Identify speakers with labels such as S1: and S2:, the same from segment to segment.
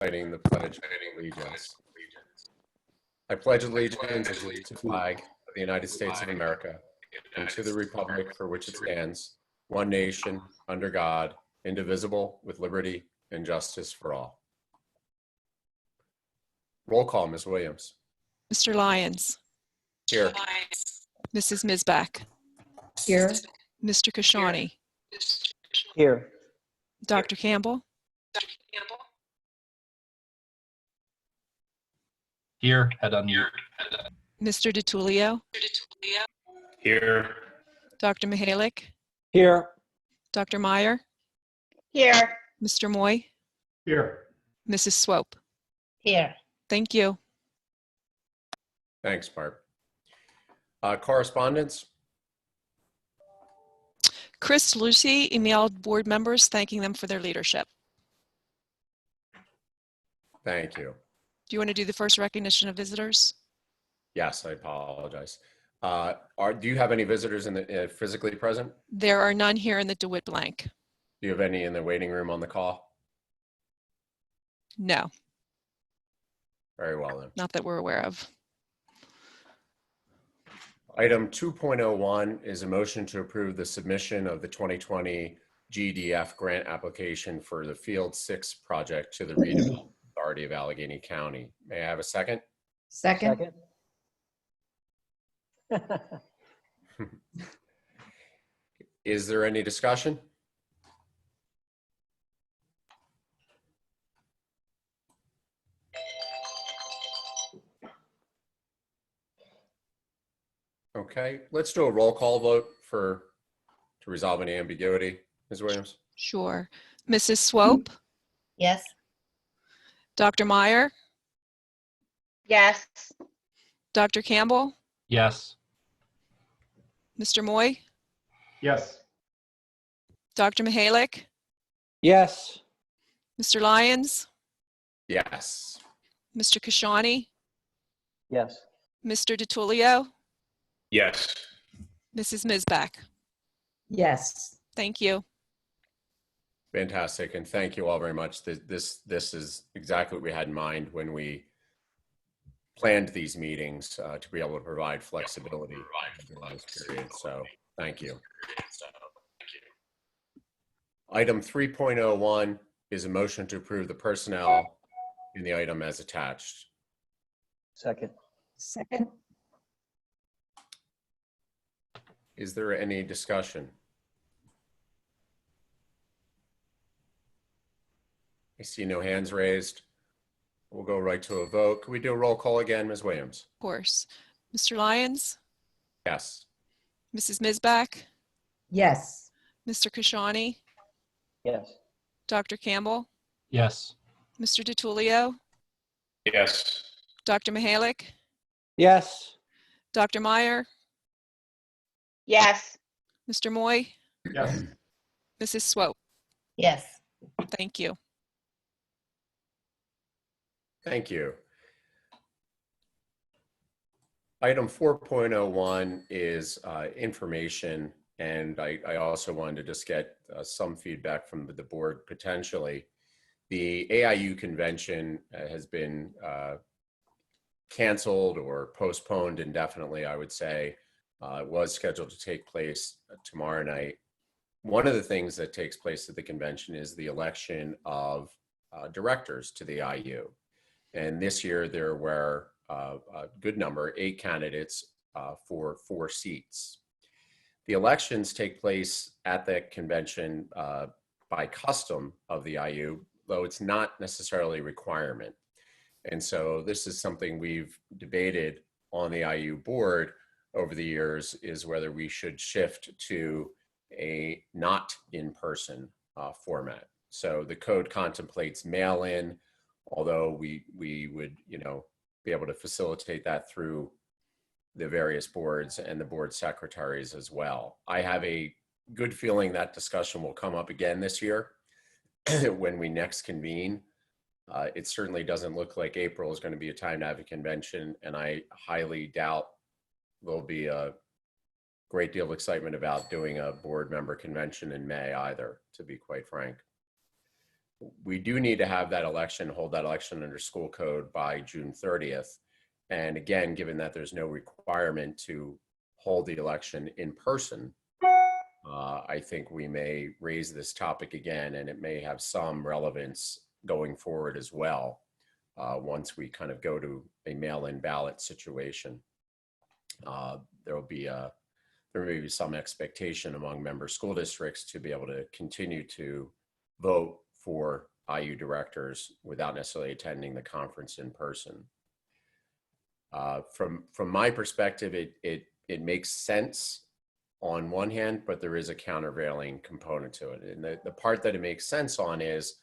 S1: reciting the Pledge of Allegiance. I pledge allegiance to the flag of the United States of America and to the republic for which it stands, one nation, under God, indivisible, with liberty and justice for all. Roll call, Ms. Williams.
S2: Mr. Lyons.
S1: Here.
S2: Mrs. Mizbach.
S3: Here.
S2: Mr. Kashani.
S4: Here.
S2: Dr. Campbell.
S5: Here, head on mute.
S2: Mr. DiTullio.
S5: Here.
S2: Dr. Mihalik.
S4: Here.
S2: Dr. Meyer.
S3: Here.
S2: Mr. Moy.
S5: Here.
S2: Mrs. Swope.
S3: Here.
S2: Thank you.
S1: Thanks, Barb. Correspondence?
S2: Chris Lucy emailed board members thanking them for their leadership.
S1: Thank you.
S2: Do you want to do the first recognition of visitors?
S1: Yes, I apologize. Do you have any visitors in the physically present?
S2: There are none here in the DeWitt blank.
S1: Do you have any in the waiting room on the call?
S2: No,
S1: Very well then.
S2: not that we're aware of.
S1: Item 2.01 is a motion to approve the submission of the 2020 GDF grant application for the Field 6 project to the Redevelopment Authority of Allegheny County. May I have a second?
S3: Second.
S1: Is there any discussion? Okay, let's do a roll call vote to resolve any ambiguity. Ms. Williams?
S2: Sure. Mrs. Swope.
S3: Yes.
S2: Dr. Meyer.
S3: Yes.
S2: Dr. Campbell.
S5: Yes.
S2: Mr. Moy.
S5: Yes.
S2: Dr. Mihalik.
S4: Yes.
S2: Mr. Lyons.
S1: Yes.
S2: Mr. Kashani.
S4: Yes.
S2: Mr. DiTullio.
S5: Yes.
S2: Mrs. Mizbach.
S3: Yes.
S2: Thank you.
S1: Fantastic, and thank you all very much. This is exactly what we had in mind when we planned these meetings to be able to provide flexibility during this period. So thank you. Item 3.01 is a motion to approve the personnel in the item as attached.
S4: Second.
S3: Second.
S1: Is there any discussion? I see no hands raised. We'll go right to a vote. Can we do a roll call again, Ms. Williams?
S2: Of course. Mr. Lyons.
S1: Yes.
S2: Mrs. Mizbach.
S3: Yes.
S2: Mr. Kashani.
S4: Yes.
S2: Dr. Campbell.
S5: Yes.
S2: Mr. DiTullio.
S5: Yes.
S2: Dr. Mihalik.
S4: Yes.
S2: Dr. Meyer.
S3: Yes.
S2: Mr. Moy.
S5: Yes.
S2: Mrs. Swope.
S3: Yes.
S2: Thank you.
S1: Thank you. Item 4.01 is information, and I also wanted to just get some feedback from the board potentially. The AIU convention has been canceled or postponed indefinitely, I would say. It was scheduled to take place tomorrow night. One of the things that takes place at the convention is the election of directors to the IU. And this year there were a good number, 8 candidates for 4 seats. The elections take place at the convention by custom of the IU, though it's not necessarily a requirement. And so this is something we've debated on the IU board over the years, is whether we should shift to a not in-person format. So the code contemplates mail-in, although we would, be able to facilitate that through the various boards and the board secretaries as well. I have a good feeling that discussion will come up again this year when we next convene. It certainly doesn't look like April is going to be a time to have a convention, and I highly doubt there'll be a great deal of excitement about doing a board member convention in May either, to be quite frank. we do need to have that election, hold that election under school code by June 30th. And again, given that there's no requirement to hold the election in person, I think we may raise this topic again, and it may have some relevance going forward as well, once we kind of go to a mail-in ballot situation. There may be some expectation among member school districts to be able to continue to vote for IU directors without necessarily attending the conference in person. From my perspective, it makes sense on one hand, but there is a countervailing component to it. And the part that it makes sense on is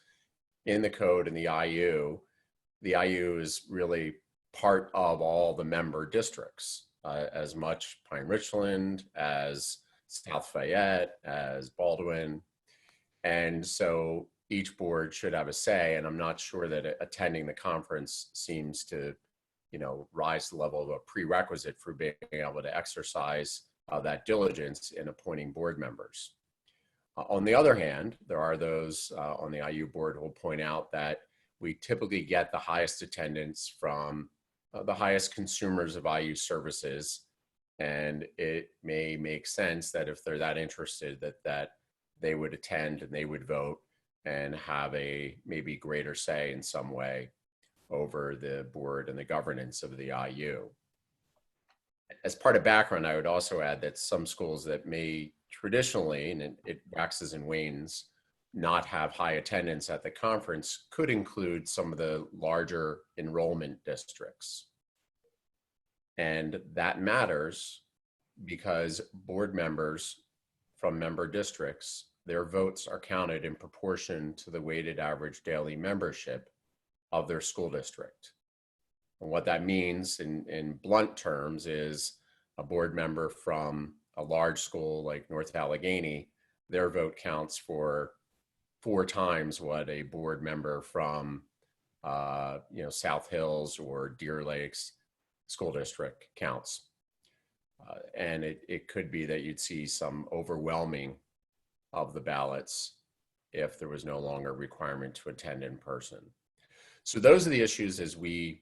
S1: in the code and the IU is really part of all the member districts, as much Pine Richland as South Fayette, as Baldwin. And so each board should have a say, and I'm not sure that attending the conference seems to, rise to the level of a prerequisite for being able to exercise that diligence in appointing board members. On the other hand, there are those on the IU board who will point out that we typically get the highest attendance from the highest consumers of IU services, and it may make sense that if they're that interested, that they would attend and they would vote and have a maybe greater say in some way over the board and the governance of the IU. As part of background, I would also add that some schools that may traditionally, and it waxes and wanes, not have high attendance at the conference could include some of the larger enrollment districts. And that matters because board members from member districts, their votes are counted in proportion to the weighted average daily membership of their school district. And what that means in blunt terms is a board member from a large school like North Allegheny, their vote counts for 4 times what a board member from South Hills or Deer Lakes school district counts. And it could be that you'd see some overwhelming of the ballots if there was no longer a requirement to attend in person. So those are the issues as we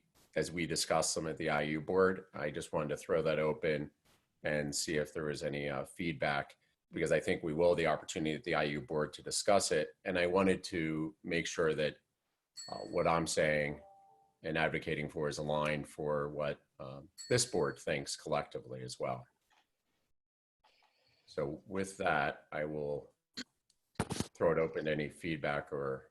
S1: discuss them at the IU board. I just wanted to throw that open and see if there was any feedback, because I think we will have the opportunity at the IU board to discuss it. And I wanted to make sure that what I'm saying and advocating for is aligned for what this board thinks collectively as well. So with that, I will throw it open to any feedback or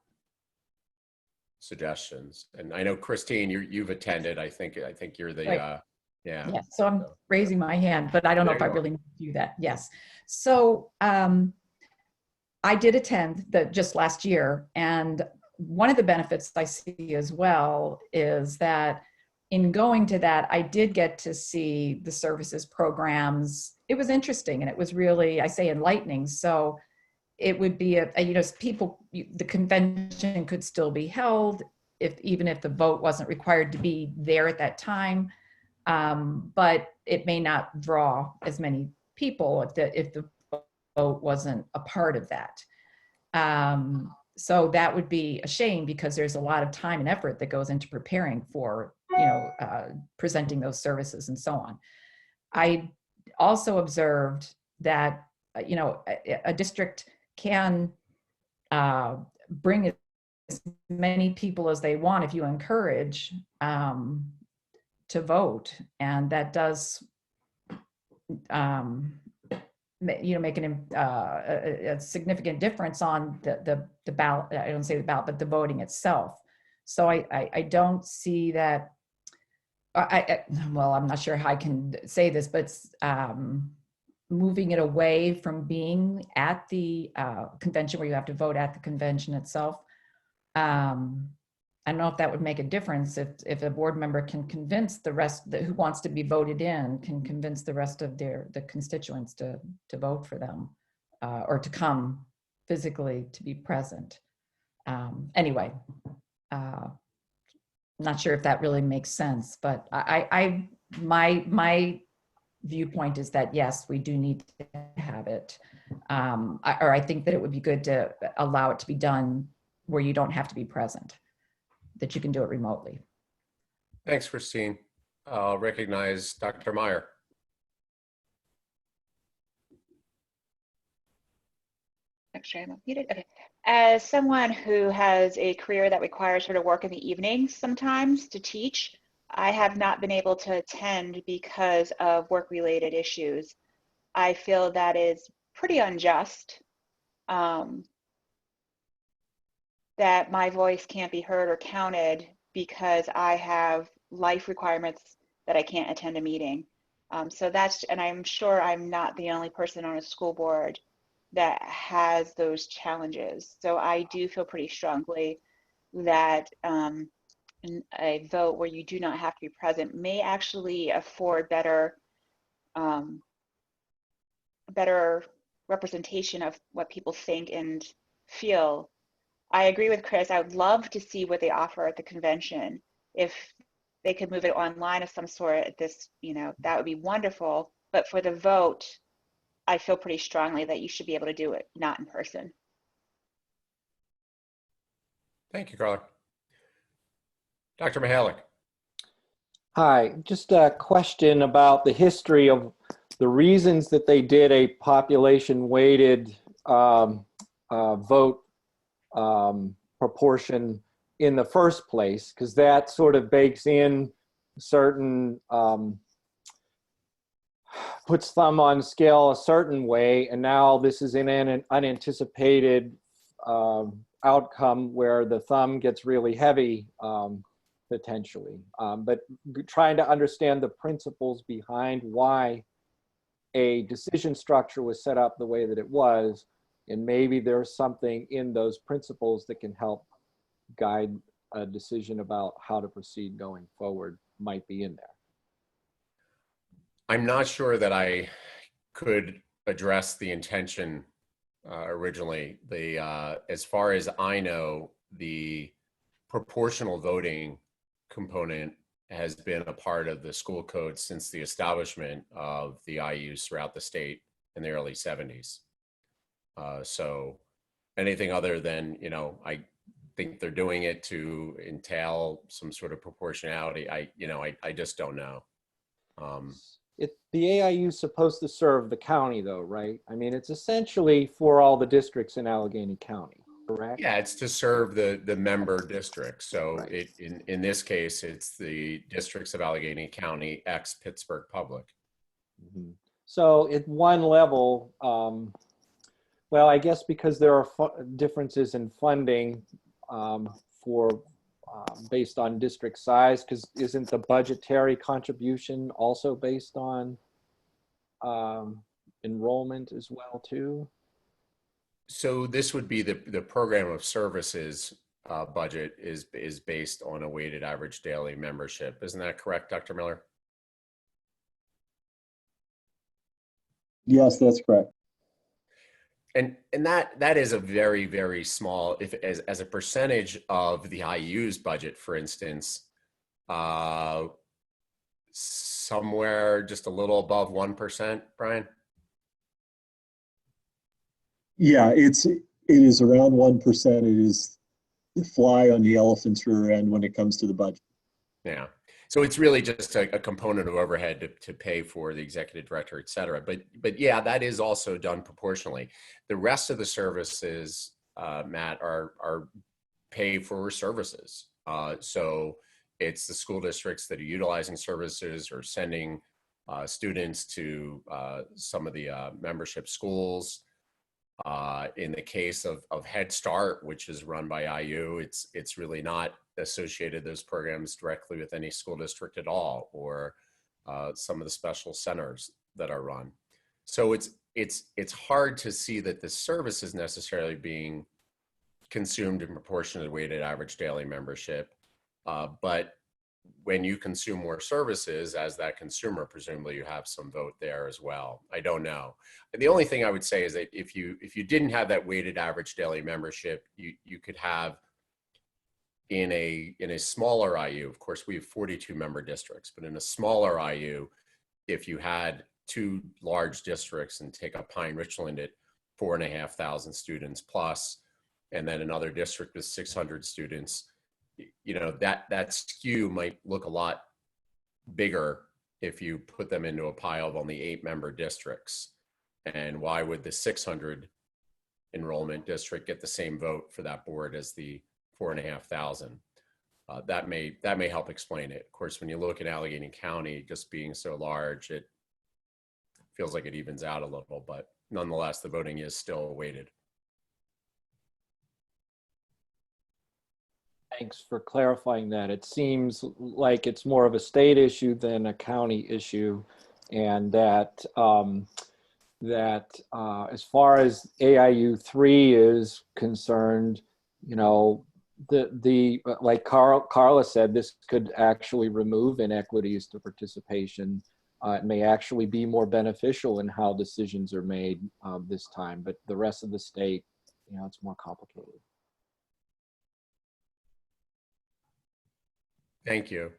S1: suggestions. And I know Christine, you've attended. I think you're the
S3: Right.
S1: yeah.
S3: Yeah, so I'm raising my hand, but I don't know
S1: There
S3: if I
S1: you are.
S3: really need to do that. Yes. So I did attend just last year, and one of the benefits I see as well is that in going to that, I did get to see the services programs. It was interesting, and it was really, I say, enlightening. So it would be the convention could still be held even if the vote wasn't required to be there at that time. But it may not draw as many people if the vote wasn't a part of that. So that would be a shame, because there's a lot of time and effort that goes into preparing for, presenting those services and so on. I also observed that, a district can bring as many people as they want if you encourage to vote, and that does make a significant difference on the ballot. I don't say the ballot, but the voting itself. So I don't see that. Well, I'm not sure how I can say this, but moving it away from being at the convention where you have to vote at the convention itself. I don't know if that would make a difference if a board member can convince the rest who wants to be voted in, can convince the rest of the constituents to vote for them, or to come physically to be present. Anyway, not sure if that really makes sense, but my viewpoint is that yes, we do need to have it. I think that it would be good to allow it to be done where you don't have to be present, that you can do it remotely.
S1: Thanks, Christine. I'll recognize Dr. Meyer.
S6: Make sure I'm unmuted. Okay. As someone who has a career that requires her to work in the evenings sometimes to teach, I have not been able to attend because of work-related issues. I feel that is pretty unjust, that my voice can't be heard or counted because I have life requirements that I can't attend a meeting. So that's, and I'm sure I'm not the only person on a school board that has those challenges. So I do feel pretty strongly that a vote where you do not have to be present may actually afford better better representation of what people think and feel. I agree with Chris. I would love to see what they offer at the convention. If they could move it online of some sort at this, that would be wonderful. But for the vote, I feel pretty strongly that you should be able to do it not in person.
S1: Thank you, Carla. Dr. Mihalik.
S4: Hi, just a question about the history of the reasons that they did a population weighted vote proportion in the first place, because that sort of bakes in certain, puts thumb on scale a certain way, and now this is in an unanticipated outcome where the thumb gets really heavy potentially. But trying to understand the principles behind why a decision structure was set up the way that it was, and maybe there's something in those principles that can help guide a decision about how to proceed going forward might be in there.
S1: I'm not sure that I could address the intention originally. As far as I know, the proportional voting component has been a part of the school code since the establishment of the IUs throughout the state in the early 70s. So anything other than, I think they're doing it to entail some sort of proportionality. I just don't know.
S4: The AIU is supposed to serve the county though, right? I mean, it's essentially for all the districts in Allegheny County, correct?
S1: Yeah, it's to serve the member districts. So
S4: Right.
S1: in this case, it's the districts of Allegheny County, ex Pittsburgh Public.
S4: Mm-hmm. So at one level, well, I guess because there are differences in funding based on district size, because isn't the budgetary contribution also based on enrollment as well too?
S1: So this would be the program of services budget is based on a weighted average daily membership. Isn't that correct, Dr. Miller?
S7: Yes, that's correct.
S1: And that is a very, very small, if as a percentage of the IU's budget, for instance, somewhere just a little above 1%, Brian?
S7: Yeah, it is around 1%. It is the fly on the elephant's rear end when it comes to the budget.
S1: Yeah. So it's really just a component of overhead to pay for the executive director, et cetera. But yeah, that is also done proportionally. The rest of the services, Matt, are pay for services. So it's the school districts that are utilizing services or sending students to some of the membership schools. In the case of Head Start, which is run by IU, it's really not associated those programs directly with any school district at all, or some of the special centers that are run. So it's hard to see that the service is necessarily being consumed in proportion to the weighted average daily membership. But when you consume more services as that consumer, presumably you have some vote there as well. I don't know. The only thing I would say is that if you didn't have that weighted average daily membership, you could have in a smaller IU, of course we have 42 member districts, but in a smaller IU, if you had two large districts and take up Pine Richland at 4,500 students plus, and then another district with 600 students, you know, that skew might look a lot bigger if you put them into a pile of only 8-member districts. And why would the 600 enrollment district get the same vote for that board as the 4,500? That may help explain it. Of course, when you look at Allegheny County just being so large, it feels like it evens out a little, but nonetheless, the voting is still weighted.
S4: Thanks for clarifying that. It seems like it's more of a state issue than a county issue, and that as far as AIU 3 is concerned, you know, like Carla said, this could actually remove inequities to participation. It may actually be more beneficial in how decisions are made this time, but the rest of the state, you know, it's more complicated.
S1: Thank you.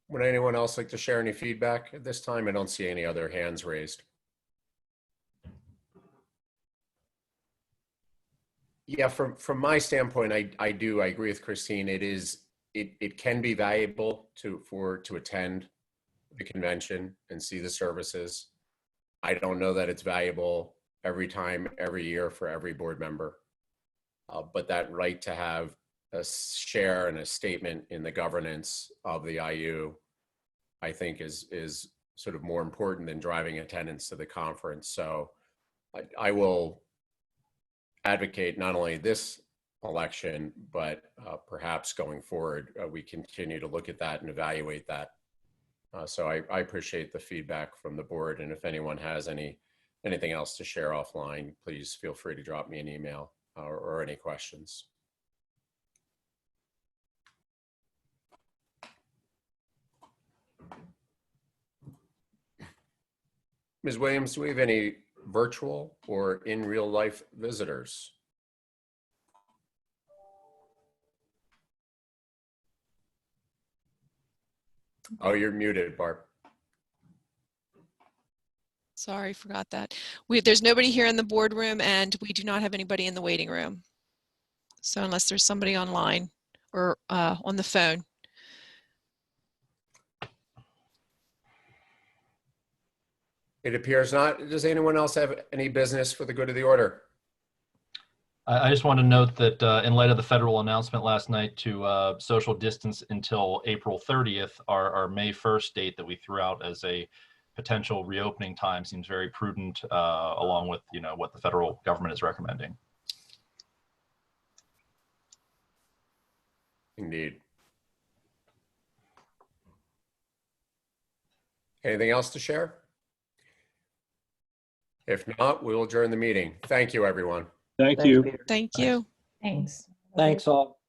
S1: Would anyone else like to share any feedback at this time? I don't see any other hands raised. Yeah, from my standpoint, I agree with Christine. It can be valuable to attend the convention and see the services. I don't know that it's valuable every time, every year for every board member. But that right to have a share and a statement in the governance of the IU, I think is sort of more important than driving attendance to the conference. So I will advocate not only this election, but perhaps going forward, we continue to look at that and evaluate that. So I appreciate the feedback from the board. And if anyone has anything else to share offline, please feel free to drop me an email or any questions. Ms. Williams, do we have any virtual or in real life visitors? Oh, you're muted, Barb.
S2: Sorry, forgot that. There's nobody here in the boardroom, and we do not have anybody in the waiting room. So unless there's somebody online or on the phone.
S1: It appears not. Does anyone else have any business for the good of the order?
S5: I just want to note that in light of the federal announcement last night to social distance until April 30th, our May 1st date that we threw out as a potential reopening time seems very prudent, along with, you know, what the federal government is recommending.
S1: Indeed. Anything else to share? If not, we will adjourn the meeting. Thank you, everyone.
S7: Thank
S4: Thanks,
S7: you.
S4: Peter.
S2: Thank you.
S3: Thanks.
S4: Thanks all.